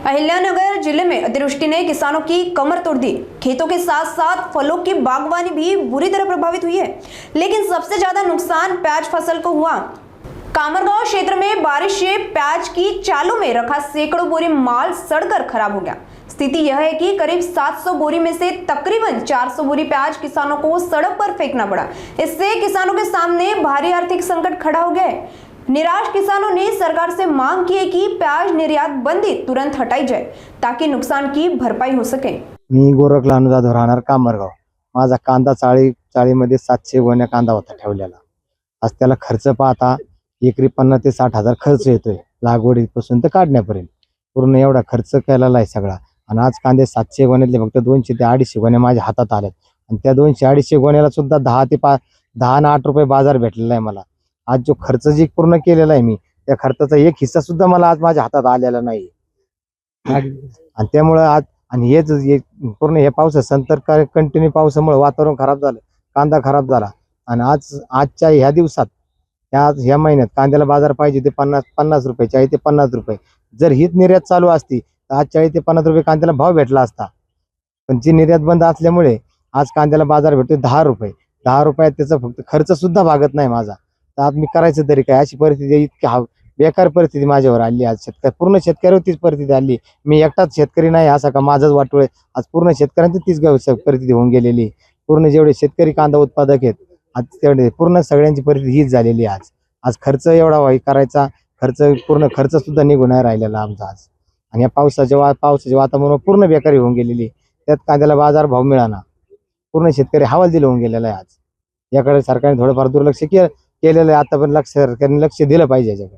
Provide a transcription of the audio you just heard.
अहिल्यानगर जिले में अतिवृष्टि ने किसानों की कमर तोड़ दी। खेतों के साथ साथ फलों की बागवानी भी बुरी तरह प्रभावित हुई है, लेकिन सबसे ज्यादा नुकसान प्याज फसल को हुआ। कामरगांव क्षेत्र में बारिश से प्याज की चालों में रखा सैकड़ों बोरी माल सड़कर खराब हो गया। स्थिति यह है कि करीब 700 बोरी में से तकरीबन 400 बोरी प्याज किसानों को सड़क पर फेंकना पड़ा। इससे किसानों के सामने भारी आर्थिक संकट खड़ा हो गया है। निराश किसानों ने सरकार से मांग की है कि प्याज निर्यात बंदी तुरंत हटाई जाए ताकि नुकसान की भरपाई हो सके। मी गोरख लानू जाधव राहणार कामरगाव। माझा कांदा चाळीमध्ये 700 गोण्या कांदा होता ठेवलेला। आज त्याला खर्च पाहता एकरी 50 ते 60 हजार खर्च येतोय, लागवडीपासून तर काढण्यापर्यंत पूर्ण एवढा खर्च केलेला आहे सगळा। आणि आज कांदे 700 गोण्यातले फक्त 200 ते 250 गोण्या माझ्या हातात आल्यात आणि त्या 200-250 गोण्याला सुद्धा 10 आणि 8 रुपये बाजार भेटलेला आहे मला। आज जो खर्च जी पूर्ण केलेला आहे मी, त्या खर्चाचा एक हिस्सा सुद्धा मला आज माझ्या हातात आलेला नाही। आणि त्यामुळे आज आणि हेच पूर्ण हे पाऊस संततधार कंटिन्यू पावसामुळे वातावरण खराब झालं, कांदा खराब झाला। आणि आजच्या ह्या दिवसात ह्या महिन्यात कांद्याला बाजार पाहिजे ते 50 रुपये, 40 ते 50 रुपये। जर हीच निर्यात चालू असती तर आज 40 ते 50 रुपये कांद्याला भाव भेटला असता। पण जी निर्यात बंद असल्यामुळे आज कांद्याला बाजार भेटतो 10 रुपये। 10 रुपयात त्याचा फक्त खर्च सुद्धा भागत नाही माझा। तर आज मी करायचं तरी काय, अशी परिस्थिती इतकी बेकार परिस्थिती माझ्यावर आली। आज पूर्ण शेतकऱ्यावर तीच परिस्थिती आली। मी एकटाच शेतकरी नाही असा का माझाच वाटोळ आहे, आज पूर्ण शेतकऱ्यांची तीच परिस्थिती होऊन गेलेली। पूर्ण जेवढे शेतकरी कांदा उत्पादक आहेत आज तेवढे पूर्ण सगळ्यांची परिस्थिती हीच झालेली आहे। आज खर्च एवढा करायचा, पूर्ण खर्च सुद्धा निघून नाही राहिलेला आमचा आज। आणि या पावसाच्या वातावरणामुळे पूर्ण बेकारी होऊन गेलेली। त्यात कांद्याला बाजार भाव मिळाना, पूर्ण शेतकरी हवालदिल होऊन गेलेला आहे आज। याकडे सरकारने थोडंफार दुर्लक्ष केलेलं आहे, आता पण सरकारने लक्ष दिलं पाहिजे याच्याकडे।